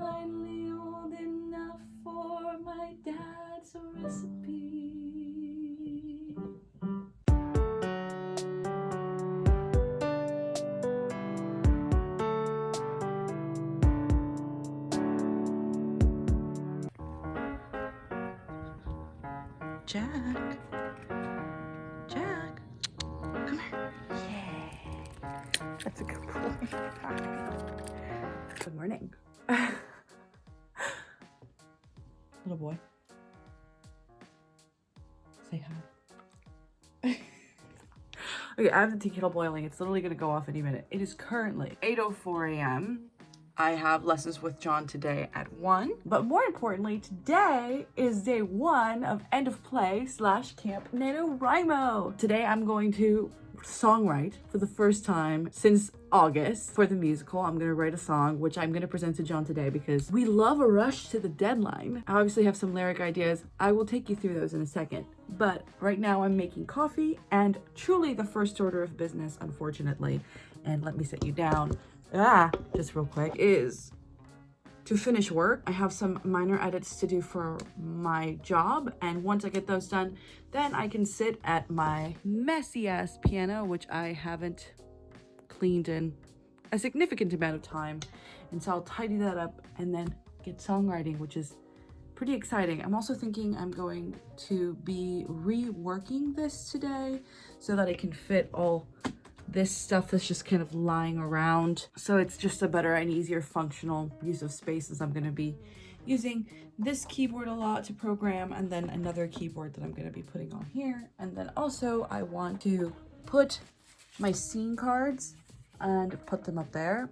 finally old enough for my dad's recipe. Jack. Jack. Come here. Yeah. That's a good boy. Good morning. Little boy. Say hi. Okay, I have the tea kettle boiling. It's literally gonna go off any minute. It is currently 8:04 a.m. I have lessons with John today at 1. But more importantly, today is day 1 of end of play / Camp NaNoWriMo. Today I'm going to songwrite for the first time since August for the musical. I'm gonna write a song, which I'm gonna present to John today because we love a rush to the deadline. I obviously have some lyric ideas. I will take you through those in a second. But right now I'm making coffee, and truly the first order of business, unfortunately, and let me sit you down, just real quick, is to finish work. I have some minor edits to do for my job, and once I get those done, then I can sit at my messy ass piano, which I haven't cleaned in a significant amount of time, and so I'll tidy that up and then get songwriting, which is pretty exciting. I'm also thinking I'm going to be reworking this today so that I can fit all this stuff that's just kind of lying around, so it's just a better and easier functional use of space, as I'm going to be using this keyboard a lot to program, and then another keyboard that I'm going to be putting on here. And then also I want to put my scene cards and put them up there.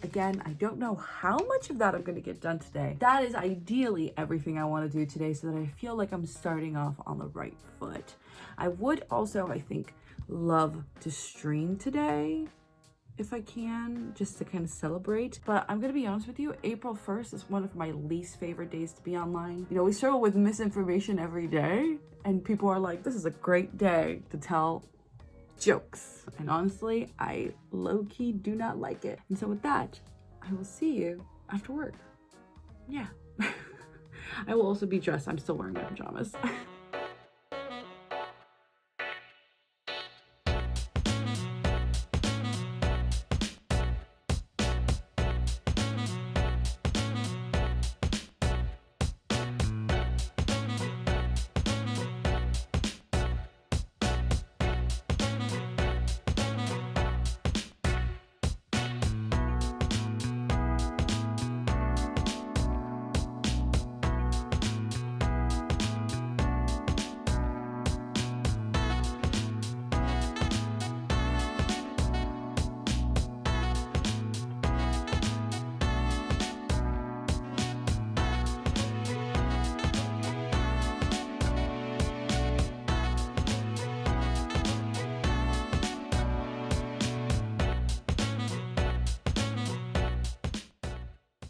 Again, I don't know how much of that I'm going to get done today. That is ideally everything I want to do today so that I feel like I'm starting off on the right foot. I would also, I think, love to stream today if I can, just to kind of celebrate. But I'm gonna be honest with you, April 1st is one of my least favorite days to be online. You know, we struggle with misinformation every day, and people are like, this is a great day to tell jokes. And honestly, I low-key do not like it. And so with that, I will see you after work. Yeah. I will also be dressed. I'm still wearing my pajamas.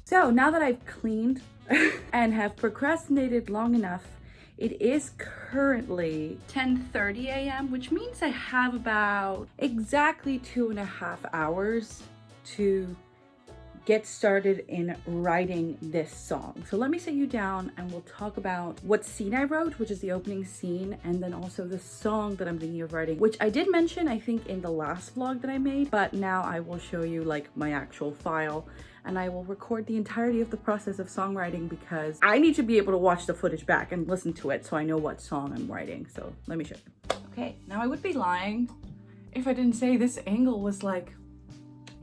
So now that I've cleaned and have procrastinated long enough, it is currently 10:30 a.m., which means I have about exactly 2.5 hours to get started in writing this song. So let me sit you down and we'll talk about what scene I wrote, which is the opening scene, and then also the song that I'm thinking of writing, which I did mention, I think, in the last vlog that I made, but now I will show you like my actual file, and I will record the entirety of the process of songwriting because I need to be able to watch the footage back and listen to it so I know what song I'm writing. So let me show you. Okay, now I would be lying if I didn't say this angle was like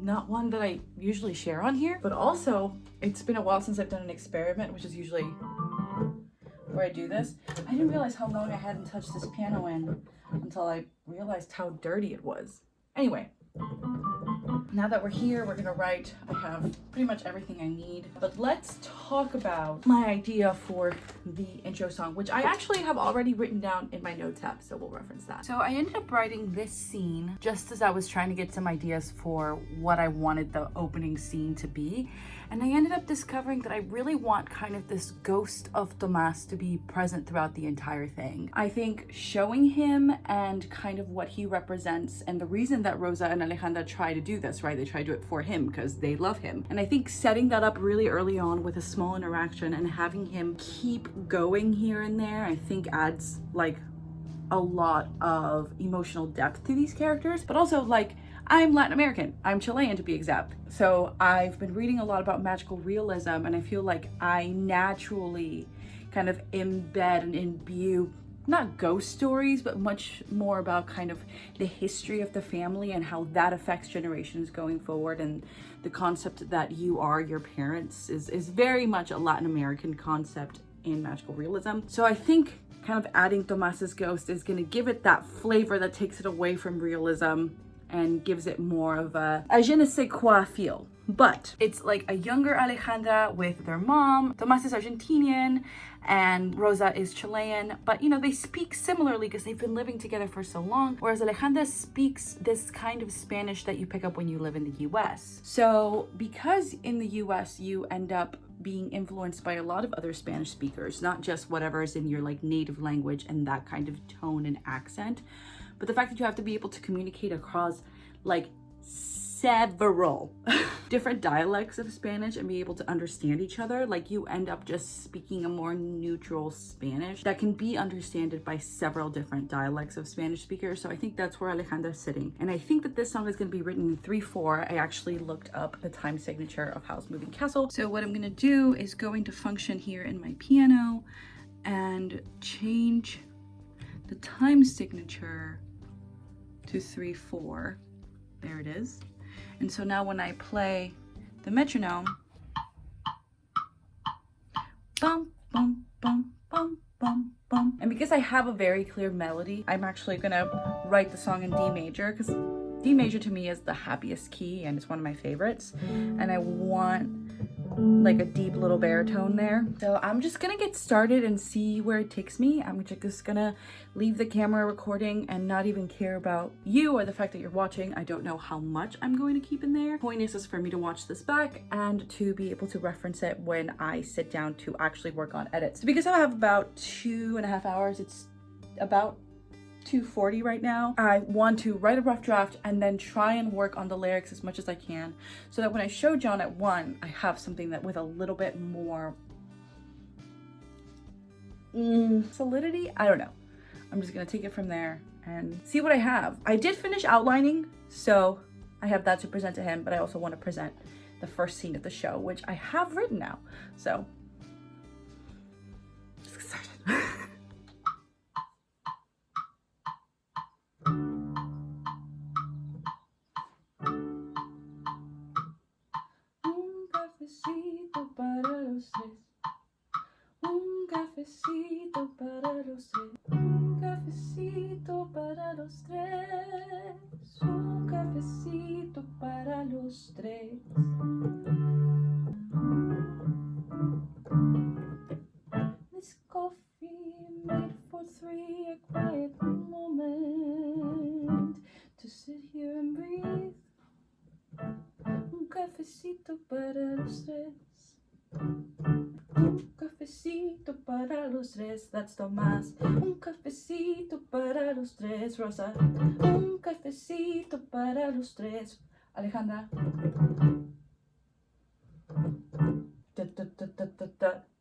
not one that I usually share on here, but also it's been a while since I've done an experiment, which is usually where I do this. I didn't realize how long I hadn't touched this piano in until I realized how dirty it was. Anyway, now that we're here, we're gonna write. I have pretty much everything I need, but let's talk about my idea for the intro song, which I actually have already written down in my notes app, so we'll reference that. So I ended up writing this scene just as I was trying to get some ideas for what I wanted the opening scene to be. And I ended up discovering that I really want kind of this ghost of Tomás to be present throughout the entire thing. I think showing him and kind of what he represents, and the reason that Rosa and Alejandra try to do this, right? They try to do it for him because they love him. And I think setting that up really early on with a small interaction and having him keep going here and there, I think adds like a lot of emotional depth to these characters. But also, like, I'm Latin American, I'm Chilean to be exact. So I've been reading a lot about magical realism, and I feel like I naturally kind of embed and imbue not ghost stories, but much more about kind of the history of the family and how that affects generations going forward. And the concept that you are your parents is very much a Latin American concept in magical realism. So I think kind of adding Tomás's ghost is going to give it that flavor that takes it away from realism and gives it more of a je ne sais quoi feel. But it's like a younger Alejandra with their mom. Tomás is Argentinian and Rosa is Chilean, but you know, they speak similarly because they've been living together for so long, whereas Alejandra speaks this kind of Spanish that you pick up when you live in the US. So because in the US you end up being influenced by a lot of other Spanish speakers, not just whatever is in your like native language and that kind of tone and accent, but the fact that you have to be able to communicate across like several different dialects of Spanish and be able to understand each other, like you end up just speaking a more neutral Spanish that can be understood by several different dialects of Spanish speakers. So I think that's where Alejandra's sitting. And I think that this song is going to be written in 3/4. I actually looked up the time signature of Howl's Moving Castle. So what I'm going to do is go into function here in my piano and change the time signature to 3/4. There it is. And so now when I play the metronome, bum, bum, bum, bum, bum, bum. And because I have a very clear melody, I'm actually gonna write the song in D major, because D major to me is the happiest key and it's one of my favorites. And I want like a deep little baritone there. So I'm just gonna get started and see where it takes me. I'm just gonna leave the camera recording and not even care about you or the fact that you're watching. I don't know how much I'm going to keep in there. Point is for me to watch this back and to be able to reference it when I sit down to actually work on edits. So because I have about 2.5 hours, it's about 2:40 right now. I want to write a rough draft and then try and work on the lyrics as much as I can so that when I show John at 1, I have something that with a little bit more solidity. I don't know. I'm just gonna take it from there and see what I have. I did finish outlining, so I have that to present to him, but I also want to present the first scene of the show, which I have written now. So let's get started. Cafecito para los tres, un cafecito para los tres, un cafecito para los tres, un cafecito para los tres. This coffee made for 3, a quiet moment to sit here and breathe. Un cafecito para los tres. Un cafecito para los tres. That's Tomás. Un cafecito para los tres, Rosa. Un cafecito para los tres, Alejandra.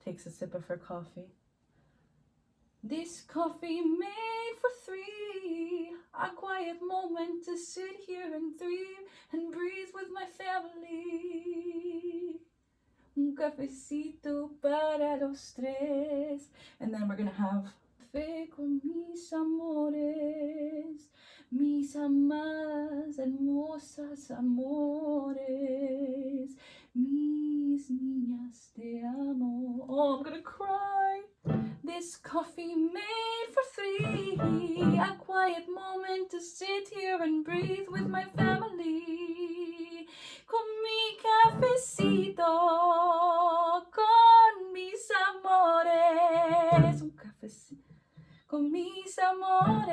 Takes a sip of her coffee. This coffee made for 3, a quiet moment to sit here and breathe with my family. Un cafecito para los tres. And then we're gonna have café con mis amores, mis amadas hermosas amores, mis niñas te amo. Oh, I'm gonna cry. This coffee made for 3, a quiet moment to sit here and breathe with my family. Con mi cafecito, con mis amores. Un cafecito, con mis amores.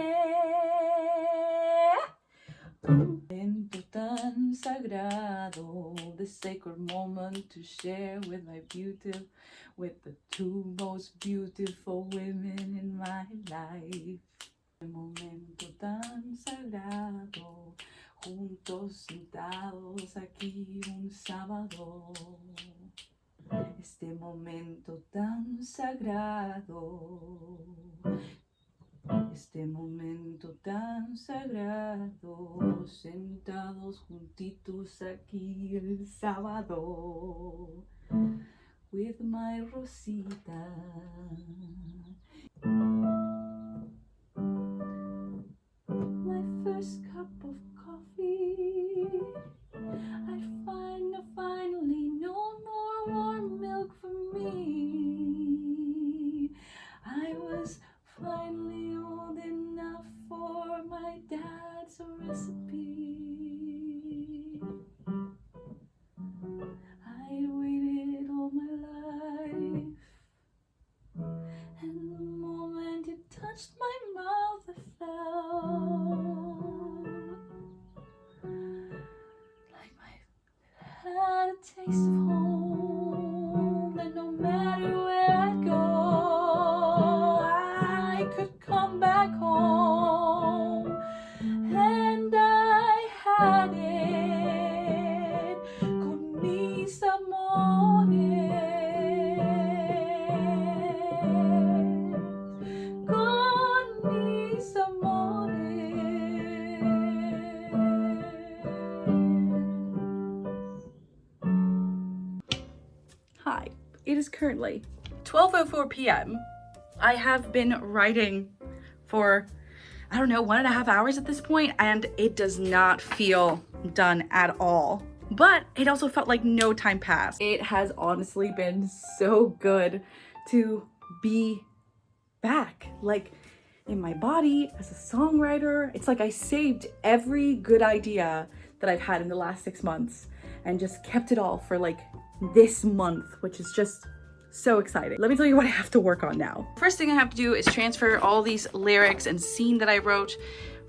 Un momento tan sagrado de sacred moment to share with with the two most beautiful women in my life. Un momento tan sagrado, juntos sentados aquí un sábado. Este momento tan sagrado, este momento tan sagrado, sentados juntitos aquí el sábado, with my Rosita. My first cup of coffee, I find finally no more warm milk for me. I was finally old enough for my dad's recipe. I waited all my life, and the moment it touched my mouth, I felt like I had a taste of home, that no matter where I'd go, I could come back home, and I had it con mis amores, con mis amores. Hi, it is currently 12:04 p.m. I have been writing for, I don't know, 1.5 hours at this point, and it does not feel done at all. But it also felt like no time passed. It has honestly been so good to be back, like in my body as a songwriter. It's like I saved every good idea that I've had in the last 6 months and just kept it all for like this month, which is just so exciting. Let me tell you what I have to work on now. First thing I have to do is transfer all these lyrics and scene that I wrote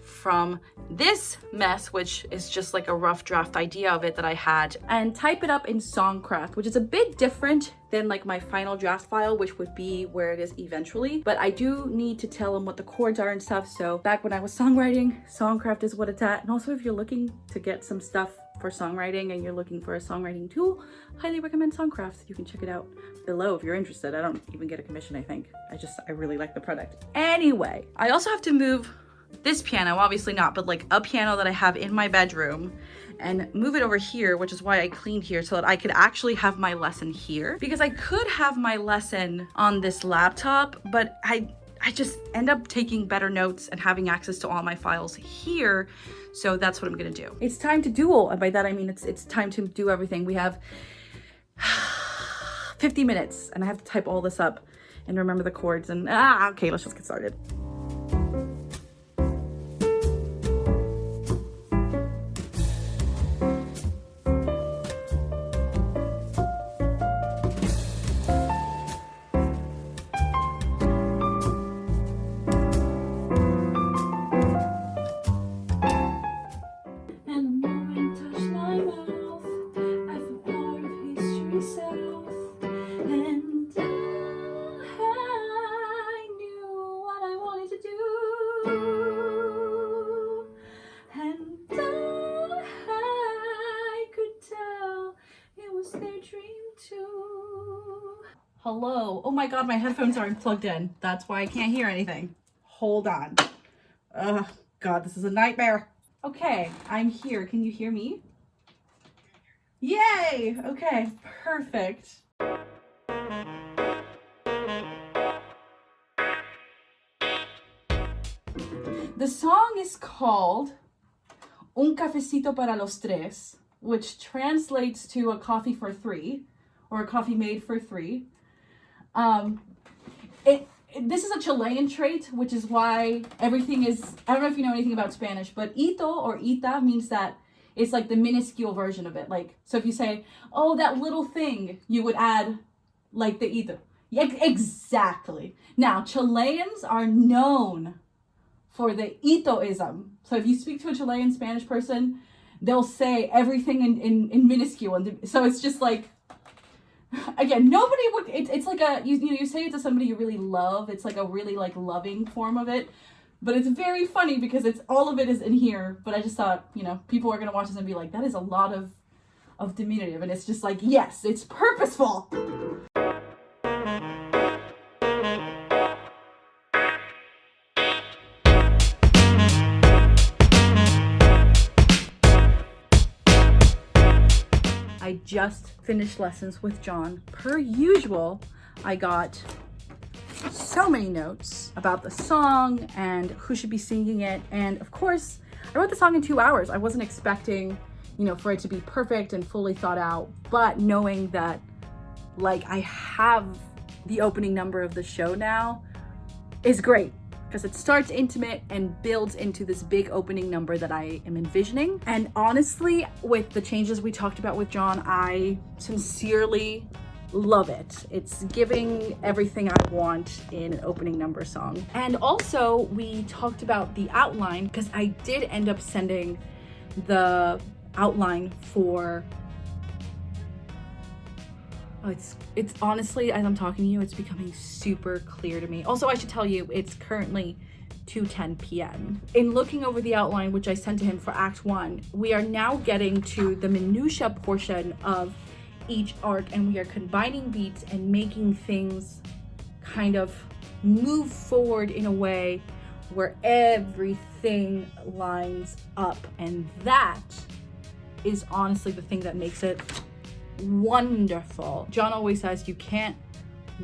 from this mess, which is just like a rough draft idea of it that I had, and type it up in Songcraft, which is a bit different than like my final draft file, which would be where it is eventually. But I do need to tell them what the chords are and stuff. So back when I was songwriting, Songcraft is what it's at. And also if you're looking to get some stuff for songwriting and you're looking for a songwriting tool, highly recommend Songcraft. You can check it out below if you're interested. I don't even get a commission, I think. I really like the product. Anyway, I also have to move this piano, obviously not, but like a piano that I have in my bedroom, and move it over here, which is why I cleaned here so that I could actually have my lesson here, because I could have my lesson on this laptop, but I just end up taking better notes and having access to all my files here. So that's what I'm gonna do. It's time to duel, and by that I mean it's time to do everything. We have 50 minutes and I have to type all this up and remember the chords, and okay, let's just get started. Hello. Oh my god, my headphones aren't plugged in. That's why I can't hear anything. Hold on. Oh god, this is a nightmare. Okay, I'm here. Can you hear me? Yay! Okay, perfect. The song is called Un cafecito para los tres, which translates to a coffee for three, or a coffee made for three. This is a Chilean trait, which is why everything is, I don't know if you know anything about Spanish, but ito or ita means that it's like the minuscule version of it. Like, so if you say, oh, that little thing, you would add like the ito. Yeah, exactly. Now, Chileans are known for the itoism. So if you speak to a Chilean Spanish person, they'll say everything in minuscule. And so it's just like, again, nobody would, it's like a, you say it to somebody you really love. It's like a really like loving form of it. But it's very funny because it's all of it is in here. But I just thought, people are going to watch this and be like, that is a lot of diminutive. And it's just like, yes, it's purposeful. I just finished lessons with John. Per usual, I got so many notes about the song and who should be singing it. And of course, I wrote the song in 2 hours. I wasn't expecting, for it to be perfect and fully thought out, but knowing that like I have the opening number of the show now is great because it starts intimate and builds into this big opening number that I am envisioning. And honestly, with the changes we talked about with John, I sincerely love it. It's giving everything I want in an opening number song. And also we talked about the outline because I did end up sending the outline for it's honestly, as I'm talking to you, it's becoming super clear to me. Also, I should tell you, it's currently 2:10 p.m. In looking over the outline, which I sent to him for Act 1, we are now getting to the minutia portion of each arc, and we are combining beats and making things kind of move forward in a way where everything lines up. And that is honestly the thing that makes it wonderful. John always says you can't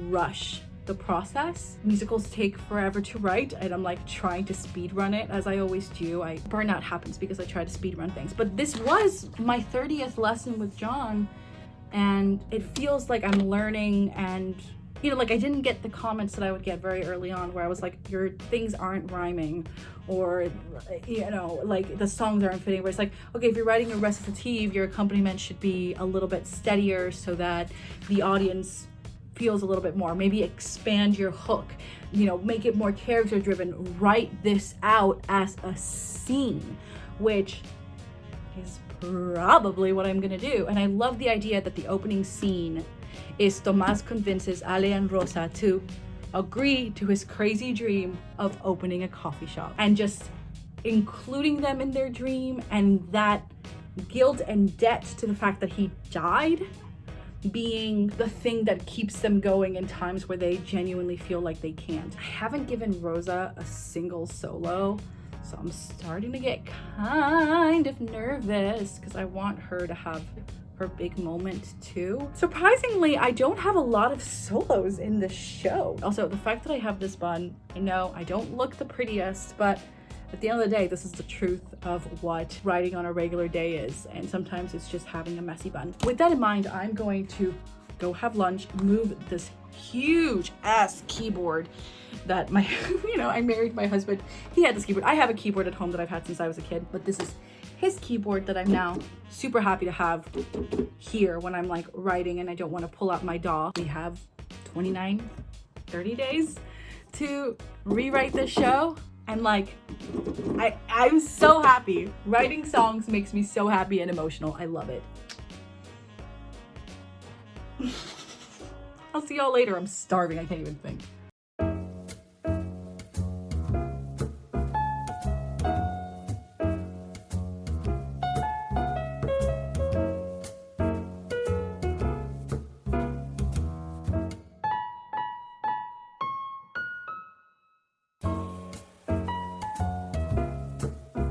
rush the process. Musicals take forever to write, and I'm like trying to speed run it, as I always do. Burnout happens because I try to speed run things. But this was my 30th lesson with John, and it feels like I'm learning. And like I didn't get the comments that I would get very early on where I was like, your things aren't rhyming, or like the songs aren't fitting, where it's like, okay, if you're writing a recitative, your accompaniment should be a little bit steadier so that the audience feels a little bit more. Maybe expand your hook, make it more character driven. Write this out as a scene, which is probably what I'm gonna do. And I love the idea that the opening scene is Tomás convinces Ale and Rosa to agree to his crazy dream of opening a coffee shop, and just including them in their dream, and that guilt and debt to the fact that he died being the thing that keeps them going in times where they genuinely feel like they can't. I haven't given Rosa a single solo, so I'm starting to get kind of nervous because I want her to have her big moment too. Surprisingly, I don't have a lot of solos in this show. Also, the fact that I have this bun, I know I don't look the prettiest, but at the end of the day, this is the truth of what writing on a regular day is, and sometimes it's just having a messy bun. With that in mind, I'm going to go have lunch, move this huge ass keyboard that my, I married my husband. He had this keyboard. I have a keyboard at home that I've had since I was a kid, but this is his keyboard that I'm now super happy to have here when I'm like writing and I don't want to pull out my DAW. We have 30 days to rewrite this show. And like, I'm so happy. Writing songs makes me so happy and emotional. I love it. I'll see y'all later. I'm starving. I can't even think.